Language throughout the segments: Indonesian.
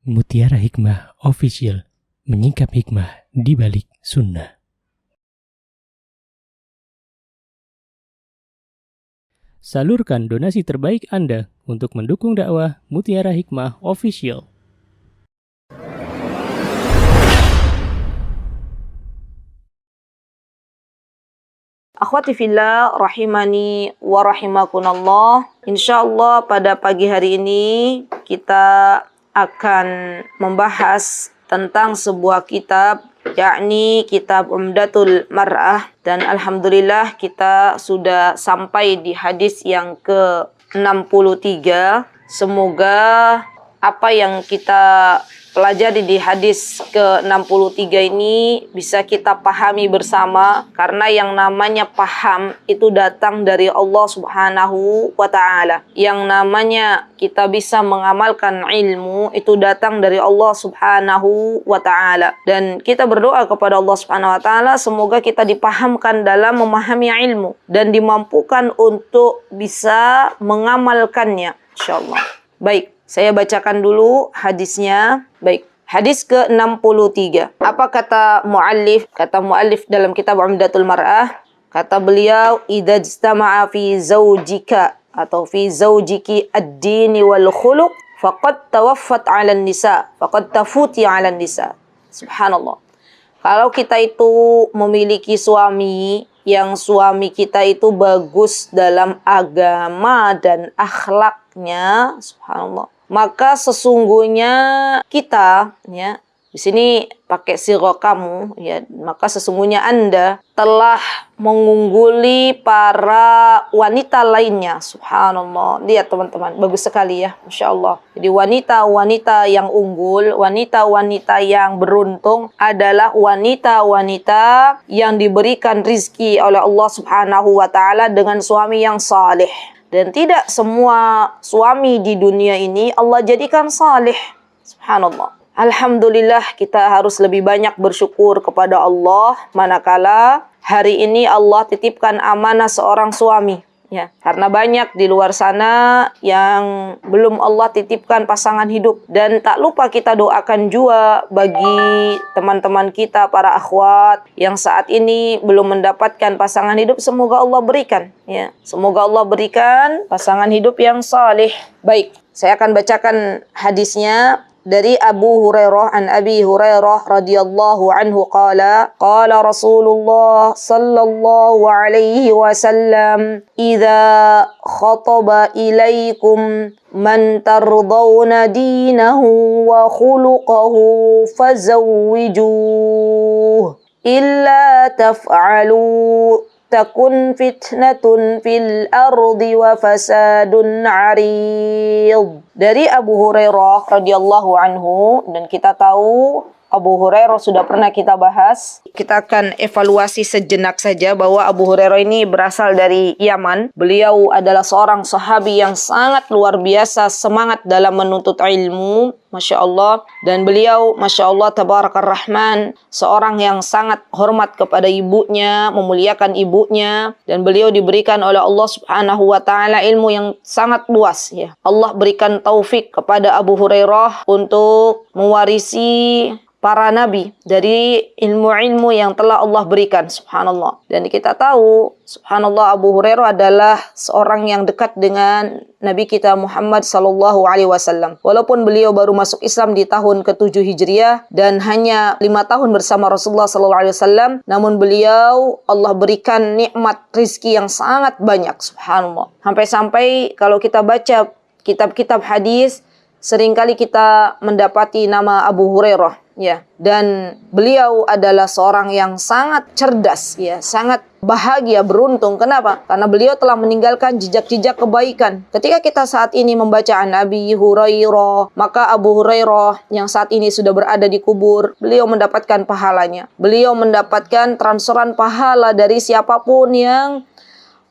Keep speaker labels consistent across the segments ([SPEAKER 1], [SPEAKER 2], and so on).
[SPEAKER 1] Mutiara Hikmah Official, menyingkap hikmah di balik sunnah. Salurkan donasi terbaik Anda untuk mendukung dakwah Mutiara Hikmah Official.
[SPEAKER 2] Akhwati fillah rahimani wa rahimakunallah. Insyaallah pada pagi hari ini kita akan membahas tentang sebuah kitab, yakni kitab Umdatul Mar'ah, dan alhamdulillah kita sudah sampai di hadis yang ke-63. Semoga apa yang kita pelajari di hadis ke-63 ini bisa kita pahami bersama, karena yang namanya paham itu datang dari Allah Subhanahu wa ta'ala. Yang namanya kita bisa mengamalkan ilmu itu datang dari Allah Subhanahu wa ta'ala. Dan kita berdoa kepada Allah Subhanahu wa ta'ala semoga kita dipahamkan dalam memahami ilmu dan dimampukan untuk bisa mengamalkannya, insyaallah. Baik, saya bacakan dulu hadisnya. Baik, hadis ke-63. Apa kata muallif? Kata muallif dalam kitab Umdatul Mar'ah, kata beliau, idza ijtama'a fi zawjika atau fi zawjiki ad-dini wal khuluq faqad tawaffat 'alan nisa, faqad tafuti 'alan nisa. Subhanallah. Kalau kita itu memiliki suami, yang suami kita itu bagus dalam agama dan akhlaknya, subhanallah, maka sesungguhnya kita, ya, di sini pakai sirah kamu, ya, maka sesungguhnya Anda telah mengungguli para wanita lainnya. Subhanallah. Lihat teman-teman, bagus sekali ya, Masya Allah. Jadi wanita-wanita yang unggul, wanita-wanita yang beruntung adalah wanita-wanita yang diberikan rizki oleh Allah Subhanahu wa ta'ala dengan suami yang saleh. Dan tidak semua suami di dunia ini Allah jadikan saleh. Subhanallah. Alhamdulillah, kita harus lebih banyak bersyukur kepada Allah manakala hari ini Allah titipkan amanah seorang suami, ya. Karena banyak di luar sana yang belum Allah titipkan pasangan hidup. Dan tak lupa kita doakan juga bagi teman-teman kita, para akhwat yang saat ini belum mendapatkan pasangan hidup, semoga Allah berikan, ya. Semoga Allah berikan pasangan hidup yang saleh. Baik, saya akan bacakan hadisnya. Dari Abu Hurairah, an Abi Hurairah radhiyallahu anhu qala Rasulullah sallallahu alaihi wasallam, idza khataba ilaikum man tardawna dinahu wa khuluquhu fazawwijuh, illa taf'alu takun fitnatun fil ardi wa fasadun 'arid. Dari Abu Hurairah radhiyallahu anhu, dan kita tahu Abu Hurairah sudah pernah kita bahas. Kita akan evaluasi sejenak saja bahwa Abu Hurairah ini berasal dari Yaman. Beliau adalah seorang sahabi yang sangat luar biasa semangat dalam menuntut ilmu, Masya Allah. Dan beliau, Masya Allah, Tabarakar Rahman, seorang yang sangat hormat kepada ibunya, memuliakan ibunya. Dan beliau diberikan oleh Allah Subhanahu wa ta'ala ilmu yang sangat luas, ya. Allah berikan taufik kepada Abu Hurairah untuk mewarisi para nabi dari ilmu-ilmu yang telah Allah berikan, subhanallah. Dan kita tahu, subhanallah, Abu Hurairah adalah seorang yang dekat dengan Nabi kita Muhammad sallallahu alaihi wasallam. Walaupun beliau baru masuk Islam di tahun ke-7 Hijriah dan hanya 5 tahun bersama Rasulullah sallallahu alaihi wasallam, namun beliau Allah berikan nikmat rizki yang sangat banyak, subhanallah. Sampai-sampai kalau kita baca kitab-kitab hadis, seringkali kita mendapati nama Abu Hurairah, ya. Dan beliau adalah seorang yang sangat cerdas, ya, sangat bahagia, beruntung. Kenapa? Karena beliau telah meninggalkan jejak-jejak kebaikan. Ketika kita saat ini membaca an Abi Hurairah, maka Abu Hurairah yang saat ini sudah berada di kubur, beliau mendapatkan pahalanya. Beliau mendapatkan transferan pahala dari siapapun yang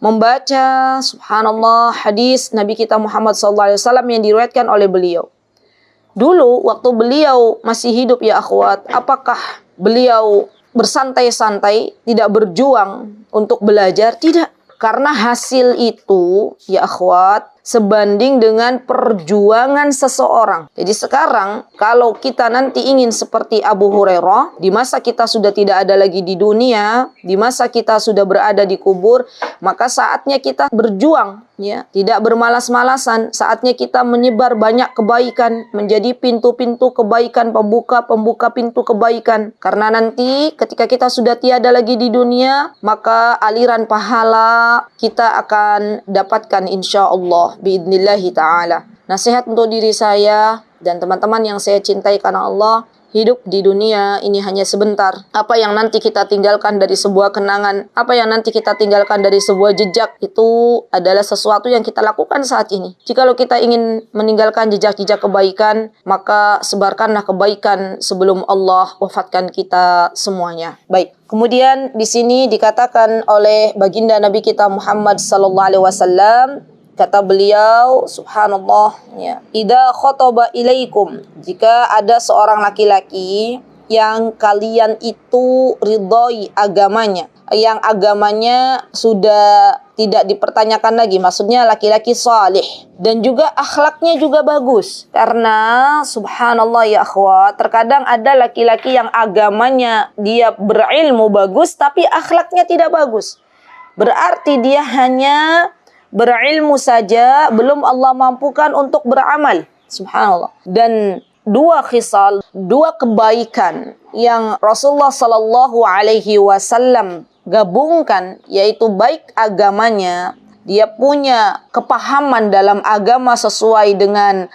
[SPEAKER 2] membaca, subhanallah, hadis Nabi kita Muhammad SAW yang diriwayatkan oleh beliau. Dulu waktu beliau masih hidup, ya akhwat, apakah beliau bersantai-santai, tidak berjuang untuk belajar? Tidak. Karena hasil itu, ya akhwat, sebanding dengan perjuangan seseorang. Jadi sekarang kalau kita nanti ingin seperti Abu Hurairah, di masa kita sudah tidak ada lagi di dunia, di masa kita sudah berada di kubur, maka saatnya kita berjuang, ya, tidak bermalas-malasan. Saatnya kita menyebar banyak kebaikan, menjadi pintu-pintu kebaikan, pembuka pintu kebaikan. Karena nanti ketika kita sudah tiada lagi di dunia, maka aliran pahala kita akan dapatkan insyaallah biidnillahi ta'ala. Nasihat untuk diri saya dan teman-teman yang saya cintai karena Allah, hidup di dunia ini hanya sebentar. Apa yang nanti kita tinggalkan dari sebuah kenangan, apa yang nanti kita tinggalkan dari sebuah jejak, itu adalah sesuatu yang kita lakukan saat ini. Jikalau kita ingin meninggalkan jejak-jejak kebaikan, maka sebarkanlah kebaikan sebelum Allah wafatkan kita semuanya. Baik. Kemudian di sini dikatakan oleh baginda Nabi kita Muhammad sallallahu alaihi wasallam, kata beliau, subhanallah, ya, idza khotaba ilaikum, jika ada seorang laki-laki yang kalian itu ridhoi agamanya, yang agamanya sudah tidak dipertanyakan lagi, maksudnya laki-laki salih dan juga akhlaknya juga bagus. Karena subhanallah ya akhwat, terkadang ada laki-laki yang agamanya dia berilmu bagus tapi akhlaknya tidak bagus. Berarti dia hanya berilmu saja, belum Allah mampukan untuk beramal. Subhanallah. Dan dua khisal, dua kebaikan yang Rasulullah sallallahu alaihi wasallam gabungkan, yaitu baik agamanya, dia punya kepahaman dalam agama sesuai dengan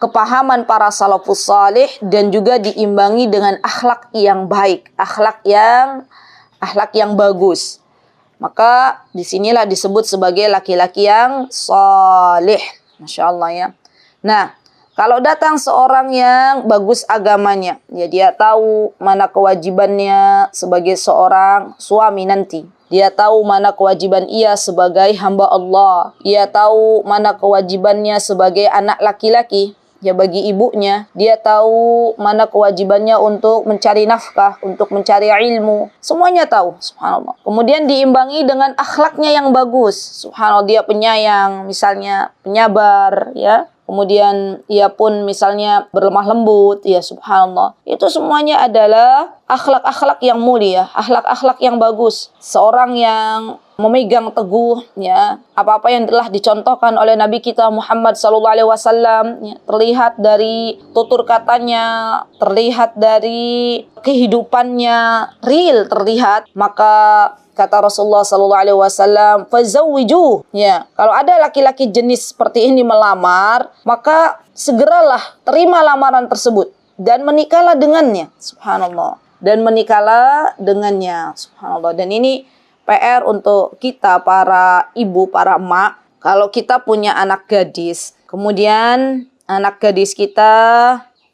[SPEAKER 2] kepahaman para salafus salih, dan juga diimbangi dengan akhlak yang baik, akhlak yang bagus. Maka disinilah disebut sebagai laki-laki yang salih. Masya Allah ya. Nah, kalau datang seorang yang bagus agamanya, ya dia tahu mana kewajibannya sebagai seorang suami nanti. Dia tahu mana kewajiban ia sebagai hamba Allah. Ia tahu mana kewajibannya sebagai anak laki-laki. Ya bagi ibunya, dia tahu mana kewajibannya untuk mencari nafkah, untuk mencari ilmu. Semuanya tahu, subhanallah. Kemudian diimbangi dengan akhlaknya yang bagus. Subhanallah, dia penyayang, misalnya penyabar, ya. Kemudian ia pun misalnya berlemah lembut, ya subhanallah. Itu semuanya adalah akhlak-akhlak yang mulia, akhlak-akhlak yang bagus. Seorang yang memegang teguh, ya, apa-apa yang telah dicontohkan oleh Nabi kita Muhammad SAW, ya, terlihat dari tutur katanya, terlihat dari kehidupannya, real terlihat, maka kata Rasulullah SAW, fazawwiju. Ya, kalau ada laki-laki jenis seperti ini melamar, maka segeralah terima lamaran tersebut dan menikahlah dengannya. Subhanallah. Dan menikahlah dengannya. Subhanallah. Dan ini PR untuk kita para ibu, para emak. Kalau kita punya anak gadis, kemudian anak gadis kita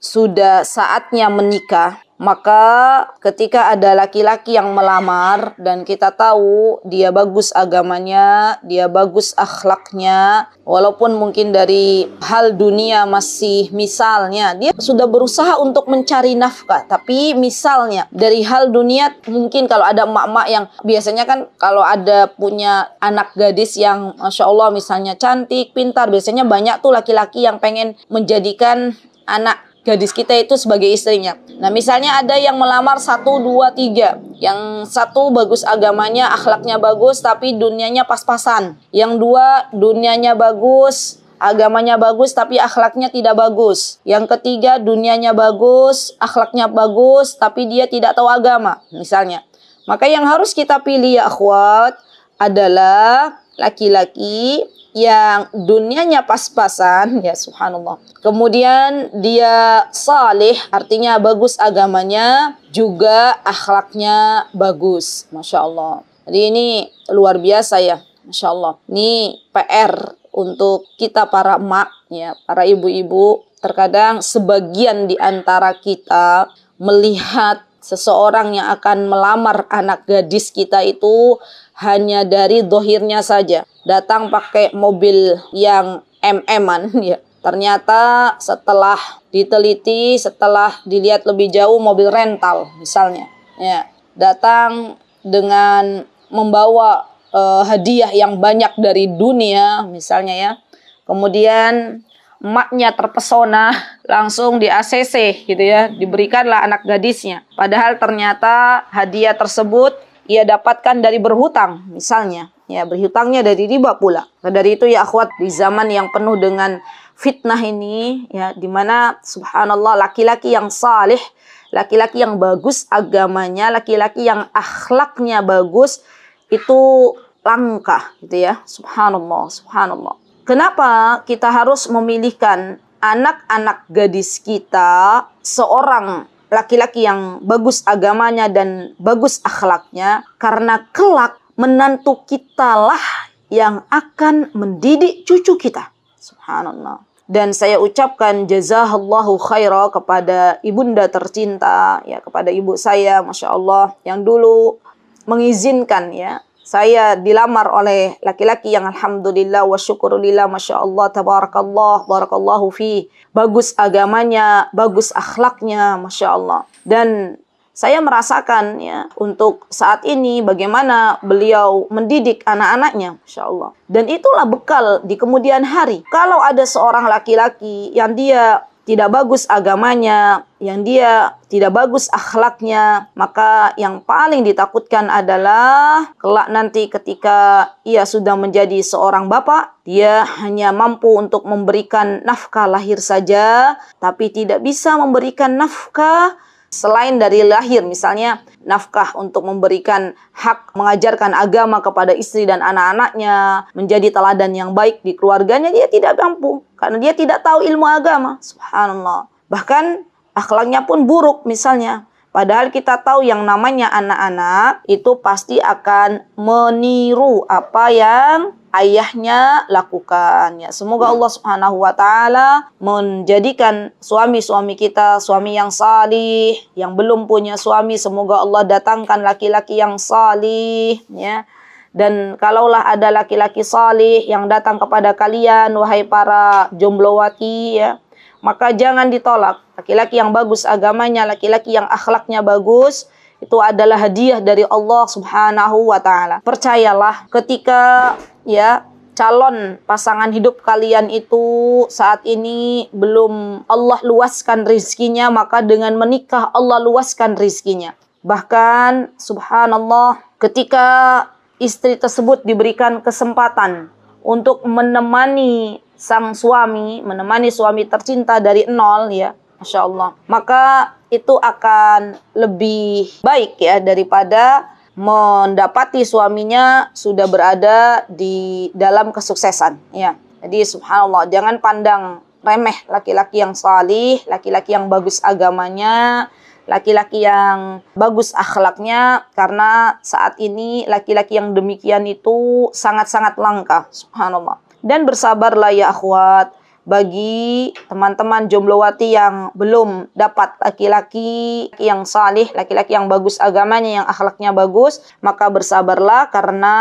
[SPEAKER 2] sudah saatnya menikah, maka ketika ada laki-laki yang melamar dan kita tahu dia bagus agamanya, dia bagus akhlaknya, walaupun mungkin dari hal dunia masih, misalnya dia sudah berusaha untuk mencari nafkah, tapi misalnya dari hal dunia, mungkin kalau ada emak-emak yang biasanya kan kalau ada punya anak gadis yang Masya Allah misalnya cantik, pintar, biasanya banyak tuh laki-laki yang pengen menjadikan anak gadis kita itu sebagai istrinya. Nah, misalnya ada yang melamar 1, 2, 3. Yang satu bagus agamanya, akhlaknya bagus, tapi dunianya pas-pasan. Yang dua, dunianya bagus, agamanya bagus, tapi akhlaknya tidak bagus. Yang ketiga, dunianya bagus, akhlaknya bagus, tapi dia tidak tahu agama, misalnya. Maka yang harus kita pilih ya akhwat adalah laki-laki yang dunianya pas-pasan, ya subhanallah. Kemudian dia salih, artinya bagus agamanya, juga akhlaknya bagus. Masya Allah. Jadi ini luar biasa ya. Masya Allah. Ini PR untuk kita para emak, ya, para ibu-ibu. Terkadang sebagian di antara kita melihat seseorang yang akan melamar anak gadis kita itu hanya dari dohirnya saja. Datang pakai mobil yang MM-an, ya. Ternyata setelah diteliti, setelah dilihat lebih jauh, mobil rental misalnya, ya. Datang dengan membawa hadiah yang banyak dari dunia misalnya, ya. Kemudian emaknya terpesona, langsung di ACC gitu ya, diberikanlah anak gadisnya. Padahal ternyata hadiah tersebut ia dapatkan dari berhutang misalnya. Ya, berhutangnya dari riba pula. Nah, dari itu ya akhwat, di zaman yang penuh dengan fitnah ini ya, di mana subhanallah laki-laki yang salih, laki-laki yang bagus agamanya, laki-laki yang akhlaknya bagus itu langka gitu ya. Subhanallah, subhanallah. Kenapa kita harus memilihkan anak-anak gadis kita seorang laki-laki yang bagus agamanya dan bagus akhlaknya? Karena kelak menantu kitalah yang akan mendidik cucu kita. Subhanallah. Dan saya ucapkan jazakallahu khaira kepada ibunda tercinta, ya, kepada ibu saya, Masya Allah, yang dulu mengizinkan ya saya dilamar oleh laki-laki yang alhamdulillah wa syukurillah, Masya Allah, tabarakallah, barakallahu fi. Bagus agamanya, bagus akhlaknya, Masya Allah. Dan saya merasakan ya untuk saat ini bagaimana beliau mendidik anak-anaknya, Masya Allah. Dan itulah bekal di kemudian hari. Kalau ada seorang laki-laki yang dia tidak bagus agamanya, yang dia tidak bagus akhlaknya, maka yang paling ditakutkan adalah kelak nanti ketika ia sudah menjadi seorang bapak, dia hanya mampu untuk memberikan nafkah lahir saja, tapi tidak bisa memberikan nafkah selain dari lahir, misalnya nafkah untuk memberikan hak mengajarkan agama kepada istri dan anak-anaknya, menjadi teladan yang baik di keluarganya, dia tidak mampu karena dia tidak tahu ilmu agama. Subhanallah. Bahkan akhlaknya pun buruk misalnya. Padahal kita tahu yang namanya anak-anak itu pasti akan meniru apa yang ayahnya lakukan. Ya, semoga Allah Subhanahu wa taala menjadikan suami-suami kita suami yang salih. Yang belum punya suami, semoga Allah datangkan laki-laki yang salih, ya. Dan kalaulah ada laki-laki salih yang datang kepada kalian, wahai para jomblowati, ya, maka jangan ditolak. Laki-laki yang bagus agamanya, laki-laki yang akhlaknya bagus, itu adalah hadiah dari Allah Subhanahu wa taala. Percayalah, ketika ya calon pasangan hidup kalian itu saat ini belum Allah luaskan rizkinya, maka dengan menikah Allah luaskan rizkinya. Bahkan subhanallah, ketika istri tersebut diberikan kesempatan untuk menemani sang suami, menemani suami tercinta dari nol, ya, Masya Allah, maka itu akan lebih baik ya daripada mendapati suaminya sudah berada di dalam kesuksesan, ya. Jadi subhanallah, jangan pandang remeh laki-laki yang salih, laki-laki yang bagus agamanya, laki-laki yang bagus akhlaknya, karena saat ini laki-laki yang demikian itu sangat-sangat langka, subhanallah. Dan bersabarlah ya akhwat, bagi teman-teman jomblowati yang belum dapat laki-laki yang salih, laki-laki yang bagus agamanya, yang akhlaknya bagus, maka bersabarlah karena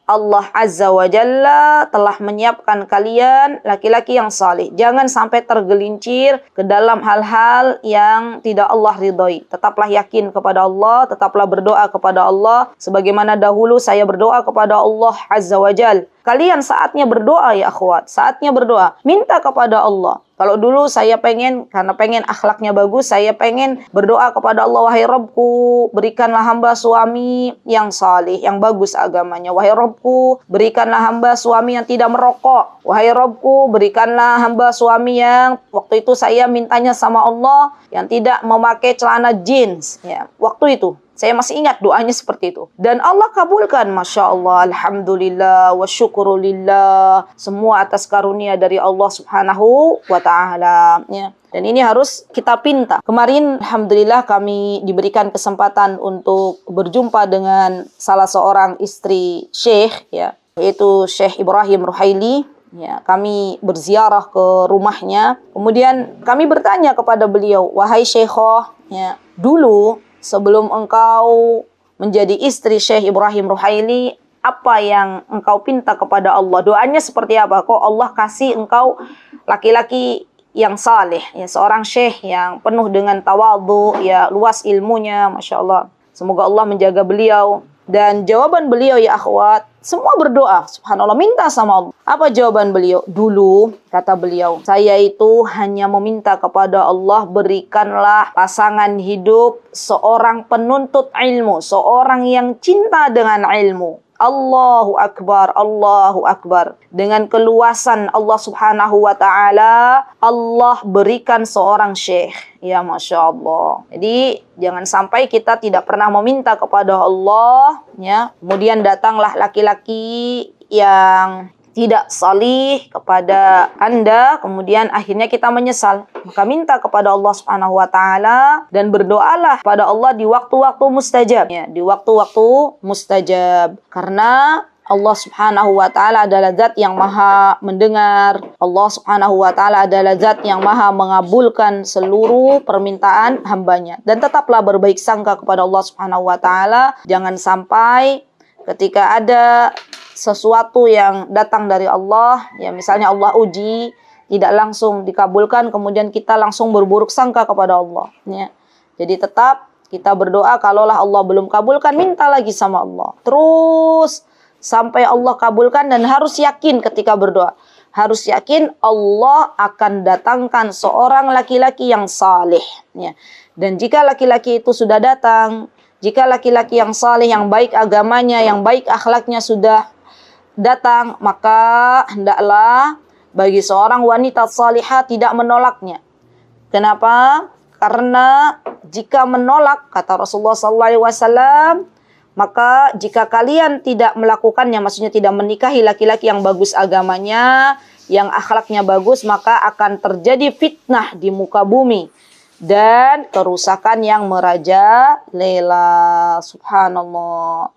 [SPEAKER 2] Allah Azza wa Jalla telah menyiapkan kalian laki-laki yang salih. Jangan sampai tergelincir ke dalam hal-hal yang tidak Allah ridhoi. Tetaplah yakin kepada Allah, tetaplah berdoa kepada Allah sebagaimana dahulu saya berdoa kepada Allah Azza wa Jalla. Kalian saatnya berdoa ya akhwat, saatnya berdoa. Minta kepada Allah. Kalau dulu saya karena pengen akhlaknya bagus, saya pengen berdoa kepada Allah, wahai Rabbku, berikanlah hamba suami yang salih, yang bagus agamanya. Wahai Rabbku, berikanlah hamba suami yang tidak merokok. Wahai Rabbku, berikanlah hamba suami yang, waktu itu saya mintanya sama Allah, yang tidak memakai celana jeans. Ya, waktu itu. Saya masih ingat doanya seperti itu. Dan Allah kabulkan, Masya Allah, alhamdulillah, wa syukurulillah. Semua atas karunia dari Allah Subhanahu wa ta'ala. Ya. Dan ini harus kita pinta. Kemarin, alhamdulillah, kami diberikan kesempatan untuk berjumpa dengan salah seorang istri Syekh, ya, yaitu Syekh Ibrahim Ruhaili. Ya, kami berziarah ke rumahnya. Kemudian kami bertanya kepada beliau, wahai Syekhoh, ya, dulu sebelum engkau menjadi istri Syekh Ibrahim Ruhaili, apa yang engkau pinta kepada Allah? Doanya seperti apa? Kok Allah kasih engkau laki-laki yang saleh, ya, seorang syekh yang penuh dengan tawadhu, ya, luas ilmunya, Masya Allah. Semoga Allah menjaga beliau. Dan jawaban beliau ya akhwat, Semua berdoa, subhanallah, minta sama Allah. Apa jawaban beliau? Dulu, kata beliau, saya itu hanya meminta kepada Allah, berikanlah pasangan hidup seorang penuntut ilmu, seorang yang cinta dengan ilmu. Allahu Akbar, Allahu Akbar. Dengan keluasan Allah subhanahu wa ta'ala, Allah berikan seorang syekh. Ya Masya Allah. Jadi jangan sampai kita tidak pernah meminta kepada Allah, ya. Kemudian datanglah laki-laki yang tidak salih kepada Anda, kemudian akhirnya kita menyesal. Maka minta kepada Allah Subhanahu wa taala dan berdoalah pada Allah di waktu-waktu mustajab, ya, di waktu-waktu mustajab. Karena Allah Subhanahu wa taala adalah zat yang maha mendengar. Allah Subhanahu wa taala adalah zat yang maha mengabulkan seluruh permintaan hambanya. Dan tetaplah berbaik sangka kepada Allah Subhanahu wa taala. Jangan sampai ketika ada sesuatu yang datang dari Allah, ya misalnya Allah uji, tidak langsung dikabulkan, kemudian kita langsung berburuk sangka kepada Allah, ya. Jadi tetap kita berdoa, kalaulah Allah belum kabulkan, minta lagi sama Allah. Terus sampai Allah kabulkan, dan harus yakin ketika berdoa. Harus yakin Allah akan datangkan seorang laki-laki yang saleh, ya. Dan jika laki-laki itu sudah datang, jika laki-laki yang saleh, yang baik agamanya, yang baik akhlaknya sudah datang, maka hendaklah bagi seorang wanita salihah tidak menolaknya. Kenapa? Karena jika menolak, kata Rasulullah SAW, maka jika kalian tidak melakukannya, maksudnya tidak menikahi laki-laki yang bagus agamanya, yang akhlaknya bagus, maka akan terjadi fitnah di muka bumi dan kerusakan yang merajalela. Subhanallah.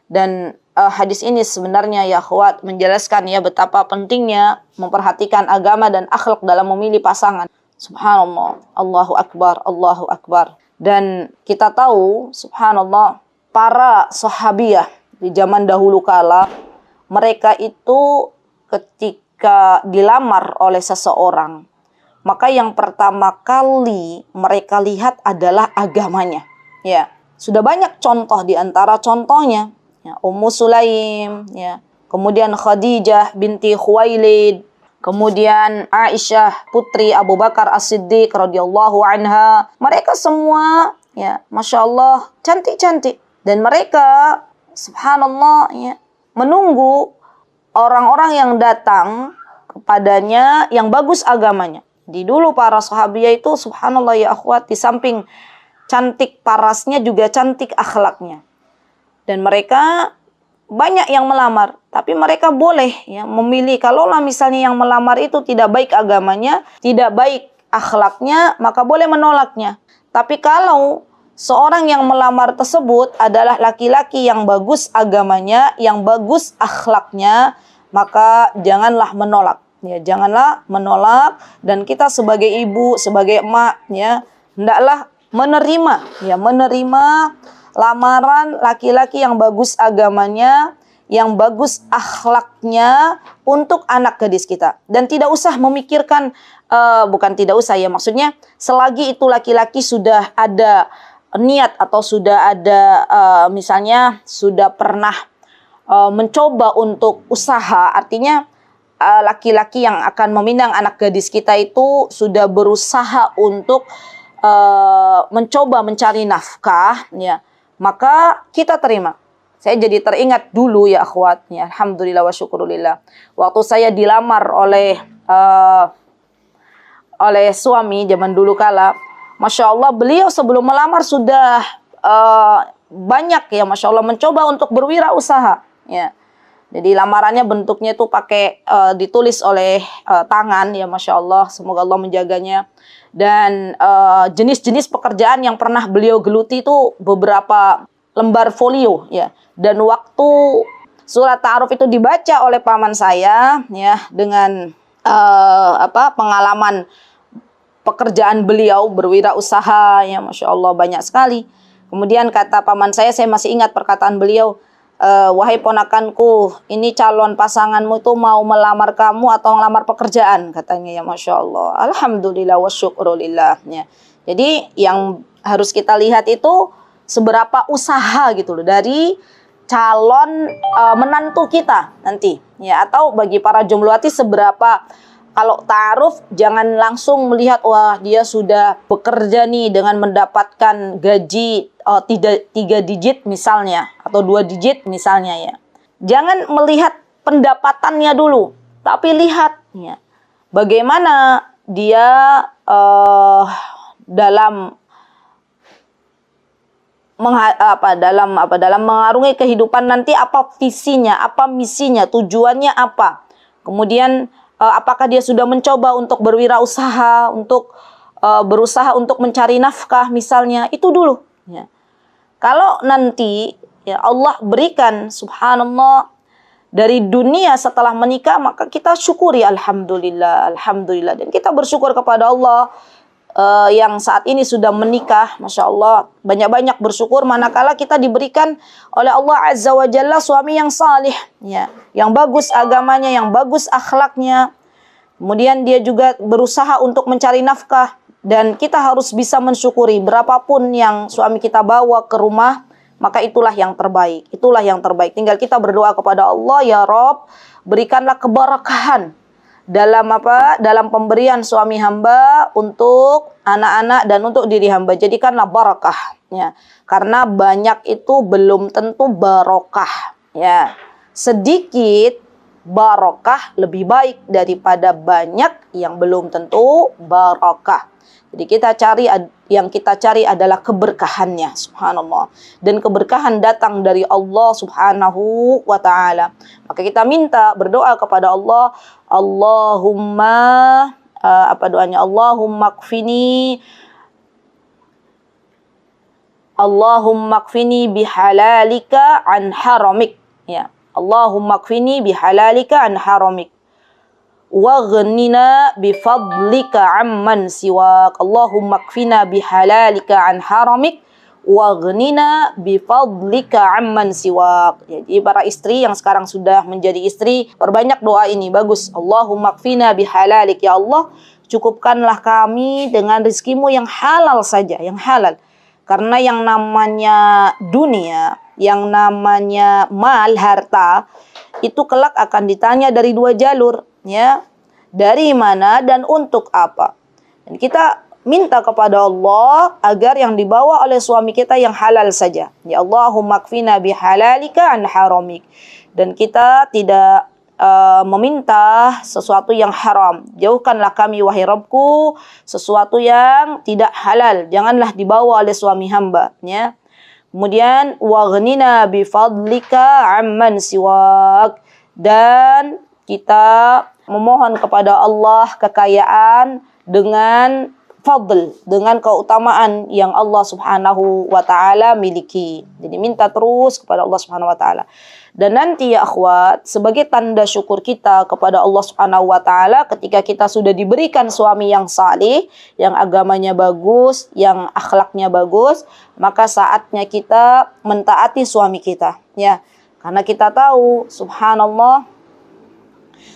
[SPEAKER 2] Dan hadis ini sebenarnya ya akhwat menjelaskan ya betapa pentingnya memperhatikan agama dan akhlak dalam memilih pasangan. Subhanallah, Allahu Akbar, Allahu Akbar. Dan kita tahu, subhanallah, para sahabiyah di zaman dahulu kala, mereka itu ketika dilamar oleh seseorang, maka yang pertama kali mereka lihat adalah agamanya. Ya, sudah banyak contoh, di antara contohnya ya, Ummu Sulaim, ya. Kemudian Khadijah binti Khuwailid, kemudian Aisyah putri Abu Bakar As-Siddiq radhiyallahu anha. Mereka semua ya, Masya Allah, cantik-cantik. Dan mereka subhanallah ya, menunggu orang-orang yang datang kepadanya yang bagus agamanya. Di dulu para sahabiyah itu subhanallah ya akhwat, di samping cantik parasnya juga cantik akhlaknya. Dan mereka banyak yang melamar, tapi mereka boleh ya memilih. Kalaulah misalnya yang melamar itu tidak baik agamanya, tidak baik akhlaknya, maka boleh menolaknya. Tapi kalau seorang yang melamar tersebut adalah laki-laki yang bagus agamanya, yang bagus akhlaknya, maka janganlah menolak. Ya, janganlah menolak. Dan kita sebagai ibu, sebagai emak, ya hendaklah menerima lamaran laki-laki yang bagus agamanya, yang bagus akhlaknya untuk anak gadis kita. Dan tidak usah memikirkan, bukan tidak usah ya, maksudnya selagi itu laki-laki sudah ada niat atau sudah ada misalnya sudah pernah mencoba untuk usaha, artinya laki-laki yang akan meminang anak gadis kita itu sudah berusaha untuk mencoba mencari nafkah, ya, maka kita terima. Saya jadi teringat dulu ya akhwat, ya, alhamdulillah wa syukurillah. Waktu saya dilamar oleh suami zaman dulu kala, Masya Allah, beliau sebelum melamar sudah banyak ya, Masya Allah, mencoba untuk berwirausaha. Ya. Jadi lamarannya bentuknya itu pakai ditulis oleh tangan, ya Masya Allah, semoga Allah menjaganya. Dan jenis-jenis pekerjaan yang pernah beliau geluti itu beberapa lembar folio, ya. Dan waktu surat ta'aruf itu dibaca oleh paman saya, ya, dengan pengalaman pekerjaan beliau berwirausaha, ya Masya Allah, banyak sekali. Kemudian kata paman saya masih ingat perkataan beliau, wahai ponakanku, ini calon pasanganmu itu mau melamar kamu atau melamar pekerjaan, katanya, ya Masya Allah. Alhamdulillah wa syukurulillah, ya. Jadi yang harus kita lihat itu seberapa usaha gitu loh dari calon menantu kita nanti, ya. Atau bagi para jombloati, seberapa kalau ta'aruf jangan langsung melihat wah dia sudah bekerja nih dengan mendapatkan gaji 3 digit misalnya atau 2 digit misalnya, ya. Jangan melihat pendapatannya dulu, tapi lihat, ya, bagaimana dia dalam mengarungi kehidupan nanti, apa visinya, apa misinya, tujuannya apa. Kemudian apakah dia sudah mencoba untuk berwirausaha, untuk berusaha untuk mencari nafkah misalnya, itu dulu, ya. Kalau nanti, ya, Allah berikan subhanallah dari dunia setelah menikah, maka kita syukuri, alhamdulillah, alhamdulillah, dan kita bersyukur kepada Allah yang saat ini sudah menikah, Masya Allah, banyak-banyak bersyukur manakala kita diberikan oleh Allah Azza wa Jalla suami yang salih, ya, yang bagus agamanya, yang bagus akhlaknya. Kemudian dia juga berusaha untuk mencari nafkah, dan kita harus bisa mensyukuri berapapun yang suami kita bawa ke rumah, maka itulah yang terbaik, itulah yang terbaik. Tinggal kita berdoa kepada Allah, ya Rob, berikanlah keberkahan dalam pemberian suami hamba untuk anak-anak dan untuk diri hamba. Jadikanlah barakah, ya. Karena banyak itu belum tentu barokah, ya. Sedikit barokah lebih baik daripada banyak yang belum tentu barokah. Jadi yang kita cari adalah keberkahannya, subhanallah. Dan keberkahan datang dari Allah subhanahu wa ta'ala. Maka kita minta, berdoa kepada Allah, Allahumma, apa doanya? Allahumma kfini bihalalika an haramik. Ya. Allahumma kfini bihalalika an haramik. Waghnina bifadlika amman siwak. Allahumma kfina bihalalika an haramik waghnina bifadlika amman siwak. Jadi para istri yang sekarang sudah menjadi istri, perbanyak doa ini, bagus. Allahumma kfina bihalalik, ya Allah, cukupkanlah kami dengan rizkimu yang halal saja, yang halal. Karena yang namanya dunia, yang namanya mal, harta, itu kelak akan ditanya dari 2 jalur, ya, dari mana dan untuk apa. Dan kita minta kepada Allah agar yang dibawa oleh suami kita yang halal saja. Ya Allahumma kfina bihalalika an haramik. Dan kita tidak meminta sesuatu yang haram. Jauhkanlah kami wahai Rabbku sesuatu yang tidak halal, janganlah dibawa oleh suami hamba, ya. Kemudian waghnina bifadlika amman siwak, dan kita memohon kepada Allah kekayaan dengan fadl, dengan keutamaan yang Allah subhanahu wa ta'ala miliki. Jadi minta terus kepada Allah subhanahu wa ta'ala. Dan nanti ya akhwat, sebagai tanda syukur kita kepada Allah subhanahu wa ta'ala, ketika kita sudah diberikan suami yang saleh, yang agamanya bagus, yang akhlaknya bagus, maka saatnya kita mentaati suami kita, ya. Karena kita tahu, subhanallah,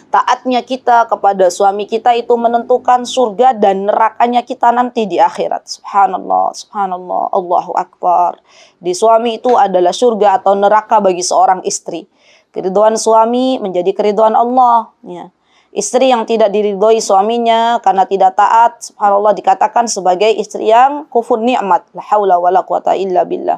[SPEAKER 2] taatnya kita kepada suami kita itu menentukan surga dan nerakanya kita nanti di akhirat. Subhanallah, subhanallah, Allahu Akbar. Di suami itu adalah surga atau neraka bagi seorang istri. Keridhaan suami menjadi keridhaan Allah, ya. Istri yang tidak diridhoi suaminya karena tidak taat, subhanallah, dikatakan sebagai istri yang kufur nikmat. La haula wala quwata illa billah.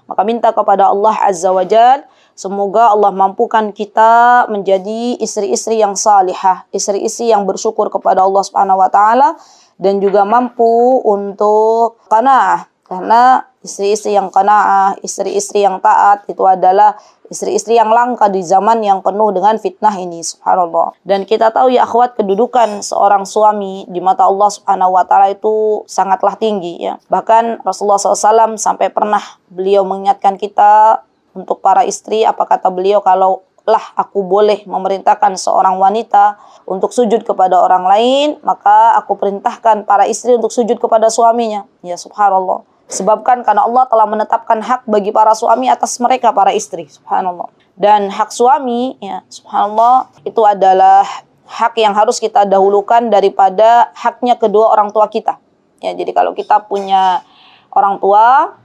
[SPEAKER 2] Maka minta kepada Allah Azza wa Jalla, semoga Allah mampukan kita menjadi istri-istri yang salihah, istri-istri yang bersyukur kepada Allah Subhanahu wa taala, dan juga mampu untuk qanaah. Karena istri-istri yang qanaah, istri-istri yang taat itu adalah istri-istri yang langka di zaman yang penuh dengan fitnah ini, subhanallah. Dan kita tahu ya akhwat, kedudukan seorang suami di mata Allah Subhanahu wa taala itu sangatlah tinggi, ya. Bahkan Rasulullah SAW sampai pernah beliau mengingatkan kita untuk para istri, apa kata beliau, kalau lah aku boleh memerintahkan seorang wanita untuk sujud kepada orang lain, maka aku perintahkan para istri untuk sujud kepada suaminya. Ya subhanallah. Sebabkan karena Allah telah menetapkan hak bagi para suami atas mereka para istri, subhanallah. Dan hak suami, ya subhanallah, itu adalah hak yang harus kita dahulukan daripada haknya kedua orang tua kita. Ya, jadi kalau kita punya orang tua,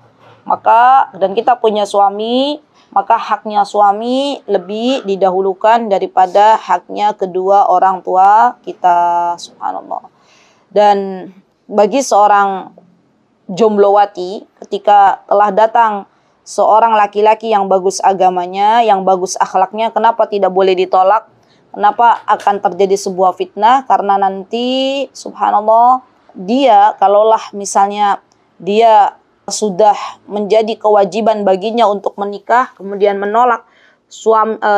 [SPEAKER 2] maka dan kita punya suami, maka haknya suami lebih didahulukan daripada haknya kedua orang tua kita. Subhanallah. Dan bagi seorang jomblowati, ketika telah datang seorang laki-laki yang bagus agamanya, yang bagus akhlaknya, kenapa tidak boleh ditolak? Kenapa akan terjadi sebuah fitnah? Karena nanti subhanallah, dia kalaulah misalnya dia sudah menjadi kewajiban baginya untuk menikah, kemudian menolak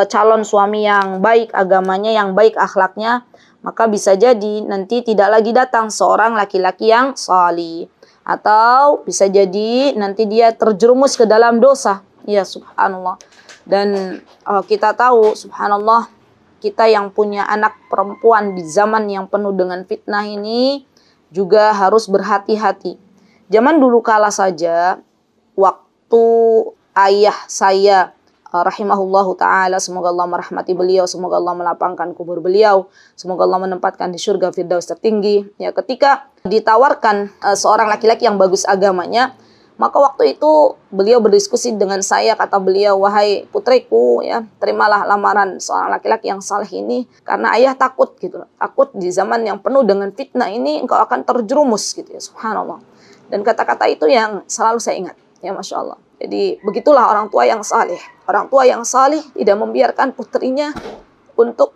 [SPEAKER 2] calon suami yang baik agamanya, yang baik akhlaknya, maka bisa jadi nanti tidak lagi datang seorang laki-laki yang salih. Atau bisa jadi nanti dia terjerumus ke dalam dosa. Ya subhanallah. Dan kita tahu subhanallah, kita yang punya anak perempuan di zaman yang penuh dengan fitnah ini juga harus berhati-hati. Zaman dulu kala saja, waktu ayah saya rahimahullahu ta'ala, semoga Allah merahmati beliau, semoga Allah melapangkan kubur beliau, semoga Allah menempatkan di surga firdaus tertinggi. Ya, ketika ditawarkan seorang laki-laki yang bagus agamanya, maka waktu itu beliau berdiskusi dengan saya, kata beliau, wahai putriku, ya, terimalah lamaran seorang laki-laki yang saleh ini, karena ayah takut gitu, takut di zaman yang penuh dengan fitnah ini engkau akan terjerumus gitu ya, subhanallah. Dan kata-kata itu yang selalu saya ingat, ya masya Allah. Jadi begitulah orang tua yang saleh. Orang tua yang saleh tidak membiarkan putrinya untuk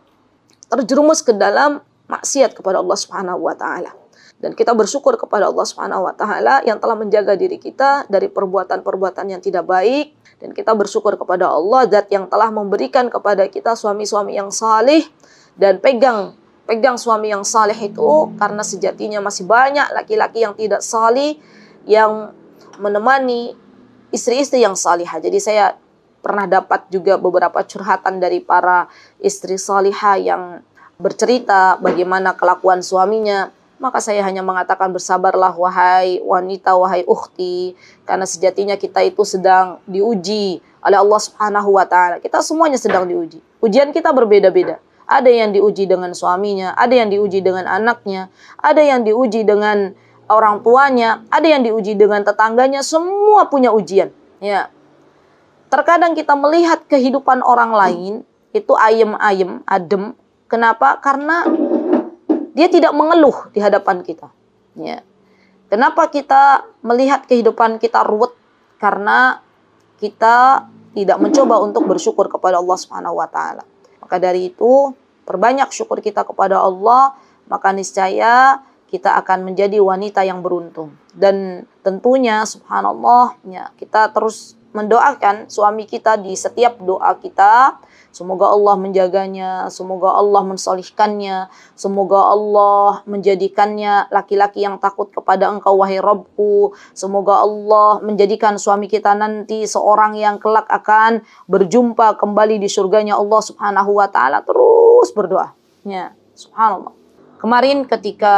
[SPEAKER 2] terjerumus ke dalam maksiat kepada Allah Subhanahu wa taala. Dan kita bersyukur kepada Allah Subhanahu wa taala yang telah menjaga diri kita dari perbuatan-perbuatan yang tidak baik, dan kita bersyukur kepada Allah zat yang telah memberikan kepada kita suami-suami yang saleh. Dan pegang suami yang saleh itu, karena sejatinya masih banyak laki-laki yang tidak saleh yang menemani istri-istri yang salihah. Jadi saya pernah dapat juga beberapa curhatan dari para istri salihah yang bercerita bagaimana kelakuan suaminya. Maka saya hanya mengatakan bersabarlah wahai wanita, wahai ukhti, karena sejatinya kita itu sedang diuji oleh Allah Subhanahu wa taala. Kita semuanya sedang diuji. Ujian kita berbeda-beda. Ada yang diuji dengan suaminya, ada yang diuji dengan anaknya, ada yang diuji dengan orang tuanya, ada yang diuji dengan tetangganya, semua punya ujian. Ya. Terkadang kita melihat kehidupan orang lain itu ayem-ayem, adem. Kenapa? Karena dia tidak mengeluh di hadapan kita. Ya. Kenapa kita melihat kehidupan kita ruwet? Karena kita tidak mencoba untuk bersyukur kepada Allah Subhanahu wa taala. Maka dari itu, perbanyak syukur kita kepada Allah, maka niscaya kita akan menjadi wanita yang beruntung. Dan tentunya subhanallah, ya, kita terus mendoakan suami kita di setiap doa kita. Semoga Allah menjaganya, semoga Allah mensolihkannya, semoga Allah menjadikannya laki-laki yang takut kepada Engkau wahai Rabbku. Semoga Allah menjadikan suami kita nanti seorang yang kelak akan berjumpa kembali di surganya Allah Subhanahu wa taala. Terus berdoa. Ya, subhanallah. Kemarin ketika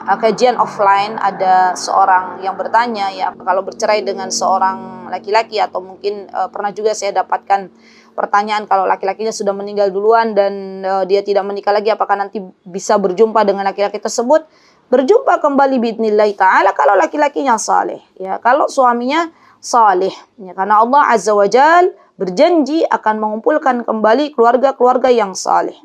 [SPEAKER 2] kajian offline ada seorang yang bertanya, ya, kalau bercerai dengan seorang laki-laki, atau mungkin pernah juga saya dapatkan pertanyaan, kalau laki-lakinya sudah meninggal duluan dan dia tidak menikah lagi, apakah nanti bisa berjumpa dengan laki-laki tersebut? Berjumpa kembali biidznillah ta'ala kalau laki-lakinya saleh, ya, kalau suaminya saleh, ya, karena Allah Azza wa Jal berjanji akan mengumpulkan kembali keluarga-keluarga yang saleh.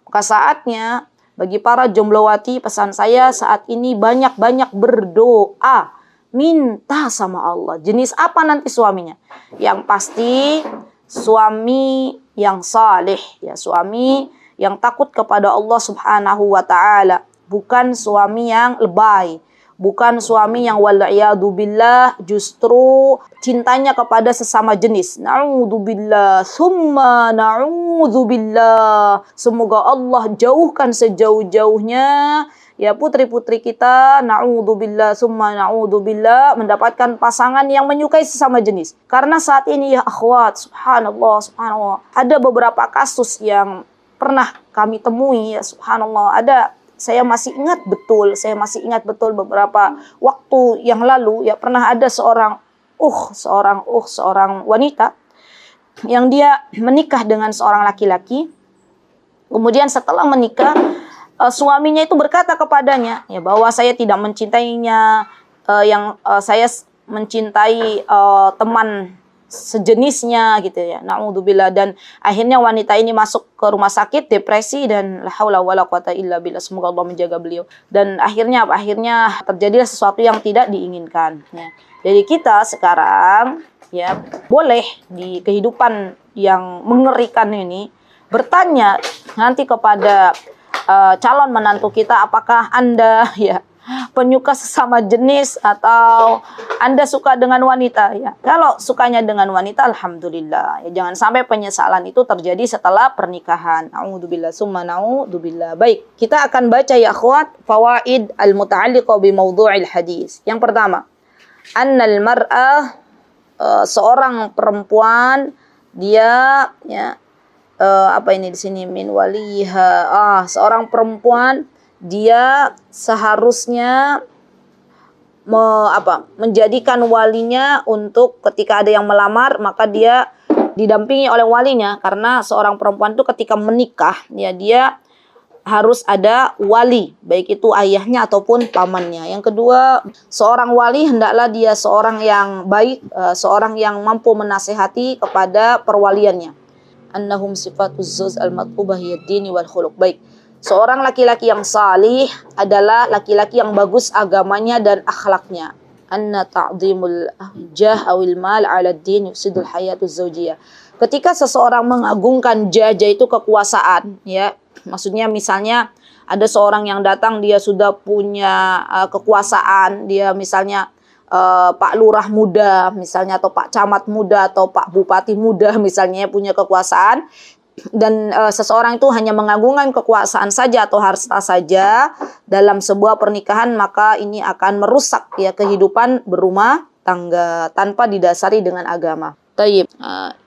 [SPEAKER 2] Maka saatnya bagi para jomblowati, pesan saya saat ini banyak-banyak berdoa, minta sama Allah. Jenis apa nanti suaminya? Yang pasti suami yang saleh, ya, suami yang takut kepada Allah Subhanahu wa taala, bukan suami yang lebay, bukan suami yang wal'iyadu billah justru cintanya kepada sesama jenis. Na'udzubillah, summa na'udzubillah. Semoga Allah jauhkan sejauh-jauhnya, ya, putri-putri kita, na'udzubillah, summa na'udzubillah, mendapatkan pasangan yang menyukai sesama jenis. Karena saat ini, ya akhwat, subhanallah, ada beberapa kasus yang pernah kami temui, ya subhanallah, saya masih ingat betul beberapa waktu yang lalu, ya, pernah ada seorang wanita yang dia menikah dengan seorang laki-laki. Kemudian setelah menikah, suaminya itu berkata kepadanya, ya, bahwa saya tidak mencintainya, saya mencintai teman sejenisnya gitu ya. Na'udzubillah. Dan akhirnya wanita ini masuk ke rumah sakit, depresi, dan la haula wala quwata illa billah. Semoga Allah menjaga beliau. Dan akhirnya terjadilah sesuatu yang tidak diinginkan ya. Jadi kita sekarang ya boleh di kehidupan yang mengerikan ini bertanya nanti kepada calon menantu kita, apakah Anda ya penyuka sesama jenis atau Anda suka dengan wanita ya. Kalau sukanya dengan wanita, alhamdulillah. Ya, jangan sampai penyesalan itu terjadi setelah pernikahan. A'udzubillah summa na'udzubillah. Baik, kita akan baca ya akhwat fawaid al-muta'alliqah bi mawdu'il hadis. Yang pertama, annal mar'ah seorang perempuan dia ya apa ini di sini min waliha. Seorang perempuan dia seharusnya menjadikan walinya untuk ketika ada yang melamar, maka dia didampingi oleh walinya, karena seorang perempuan itu ketika menikah ya dia harus ada wali, baik itu ayahnya ataupun pamannya. Yang kedua, seorang wali hendaklah dia seorang yang baik, seorang yang mampu menasihati kepada perwaliannya. Annahum sifatuz zawj al-mat'ubah yad-dini wal khuluq. Baik, seorang laki-laki yang salih adalah laki-laki yang bagus agamanya dan akhlaknya. Anna ta'zimul jah awil mal 'ala ad-din yufsidul hayatuz zawjiyah. Ketika seseorang mengagungkan jah itu kekuasaan, ya, maksudnya misalnya ada seorang yang datang, dia sudah punya kekuasaan, dia misalnya Pak Lurah muda misalnya, atau Pak Camat muda, atau Pak Bupati muda misalnya, punya kekuasaan, dan seseorang itu hanya mengagungkan kekuasaan saja atau harta saja dalam sebuah pernikahan, maka ini akan merusak ya kehidupan berumah tangga tanpa didasari dengan agama. Tayyib.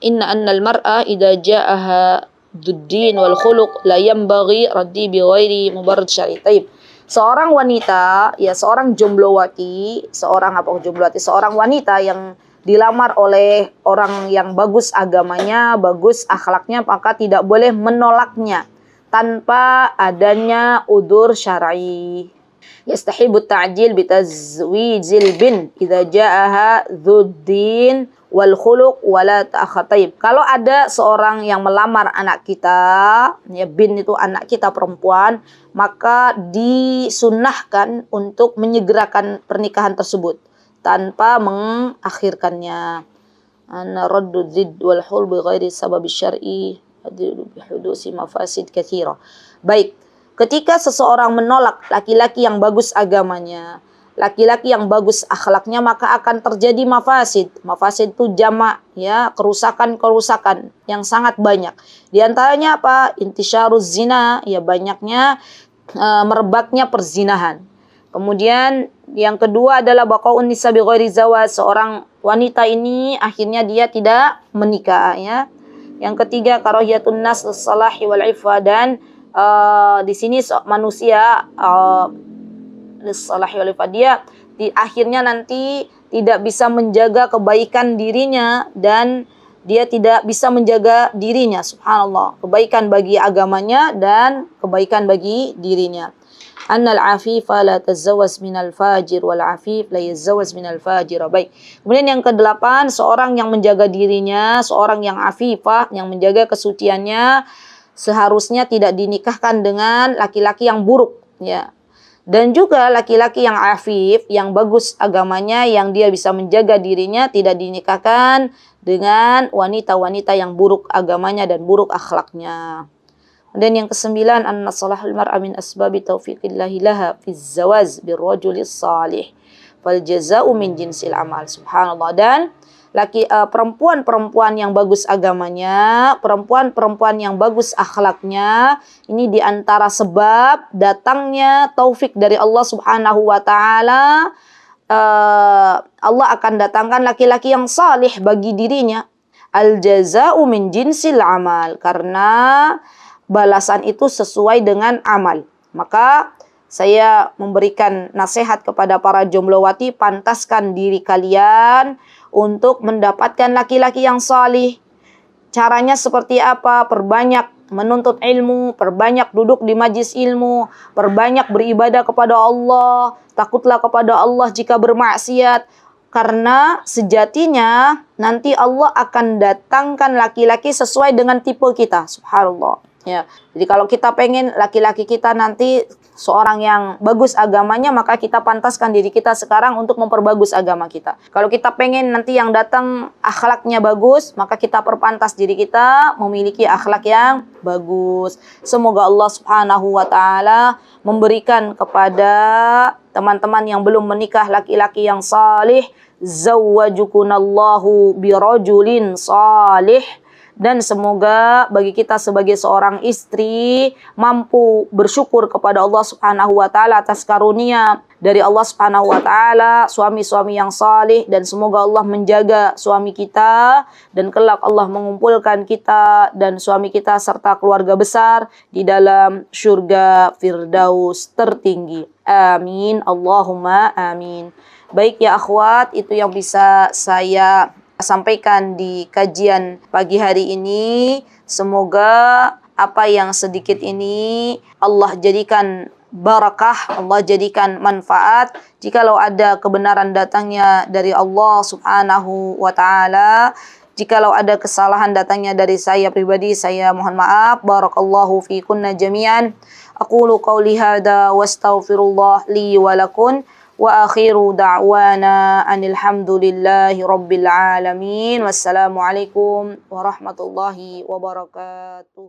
[SPEAKER 2] Inna annal mar'a idza ja'aha duddin wal khuluq la yanbaghi raddi bi ghairi mubarrad syar'i. Tayyib. Seorang wanita, ya seorang jomblowati, seorang wanita yang dilamar oleh orang yang bagus agamanya, bagus akhlaknya, maka tidak boleh menolaknya tanpa adanya udzur syar'i. Yastahibu ta'jil bitazwijil bin idza ja'aha dzuddin wal khuluq wala ta'akhir. Taib. Kalau ada seorang yang melamar anak kita, ya bin itu anak kita perempuan, maka disunnahkan untuk menyegerakan pernikahan tersebut tanpa mengakhirkannya. Ana raddu zidd wal hul bi ghairi sabab syar'i bi hudusi mafasid katsira. Baik, ketika seseorang menolak laki-laki yang bagus agamanya, laki-laki yang bagus akhlaknya, maka akan terjadi mafasid. Mafasid itu jamak ya, kerusakan-kerusakan yang sangat banyak. Di antaranya apa? Intisyaruz zina, ya banyaknya merebaknya perzinahan. Kemudian yang kedua adalah baqaun nisa bi ghairi zawaj, seorang wanita ini akhirnya dia tidak menikah ya. Yang ketiga karahiyatun nas lis-salahi wal ifah, dan di sini manusia lis-salahi wal ifah, dia di akhirnya nanti tidak bisa menjaga kebaikan dirinya dan dia tidak bisa menjaga dirinya. Subhanallah, kebaikan bagi agamanya dan kebaikan bagi dirinya. Annal afifa la tazawwaz minal fajir wal afif la yazawwaz minal fajir. Baik. Kemudian yang kedelapan, seorang yang menjaga dirinya, seorang yang afifah, yang menjaga kesuciannya, seharusnya tidak dinikahkan dengan laki-laki yang buruk ya. Dan juga laki-laki yang afif, yang bagus agamanya, yang dia bisa menjaga dirinya, tidak dinikahkan dengan wanita-wanita yang buruk agamanya dan buruk akhlaknya. Dan yang kesembilan, anna salahul mar'a min asbabi taufiqillahi laha fi zawaz birrajulis salih fal jaza'u min jinsil amal. Subhanallah. Dan perempuan-perempuan yang bagus agamanya, perempuan-perempuan yang bagus akhlaknya, ini diantara sebab datangnya taufik dari Allah Subhanahu wa ta'ala. Allah akan datangkan laki-laki yang salih bagi dirinya. Al jaza'u min jinsil amal, karena balasan itu sesuai dengan amal. Maka saya memberikan nasihat kepada para jomblowati, pantaskan diri kalian untuk mendapatkan laki-laki yang salih. Caranya seperti apa? Perbanyak menuntut ilmu, perbanyak duduk di majlis ilmu, perbanyak beribadah kepada Allah, takutlah kepada Allah jika bermaksiat, Karena sejatinya nanti Allah akan datangkan laki-laki sesuai dengan tipe kita. Subhanallah. Ya. Jadi kalau kita pengen laki-laki kita nanti seorang yang bagus agamanya, maka kita pantaskan diri kita sekarang untuk memperbagus agama kita. Kalau kita pengen nanti yang datang akhlaknya bagus, maka kita perpantas diri kita memiliki akhlak yang bagus. Semoga Allah Subhanahu wa taala memberikan kepada teman-teman yang belum menikah laki-laki yang salih, zawwajukunallahu birajulin salih. Dan semoga bagi kita sebagai seorang istri mampu bersyukur kepada Allah Subhanahu wa taala atas karunia dari Allah Subhanahu wa taala suami-suami yang salih, dan semoga Allah menjaga suami kita dan kelak Allah mengumpulkan kita dan suami kita serta keluarga besar di dalam surga Firdaus tertinggi. Amin. Allahumma amin. Baik ya akhwat, itu yang bisa saya sampaikan di kajian pagi hari ini. Semoga apa yang sedikit ini Allah jadikan barakah, Allah jadikan manfaat. Jikalau ada kebenaran datangnya dari Allah Subhanahu wa taala, jikalau ada kesalahan datangnya dari saya pribadi, saya mohon maaf. Barakallahu fikunna jami'an. Aqulu qawli hadza wastaghfirullah li wa lakum. Wa akhiru da'wana anil hamdulillahi rabbil alamin. Wassalamualaikum warahmatullahi wabarakatuh.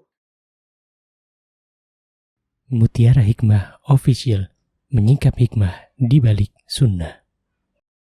[SPEAKER 1] Mutiara Hikmah Official, menyingkap hikmah di balik sunnah.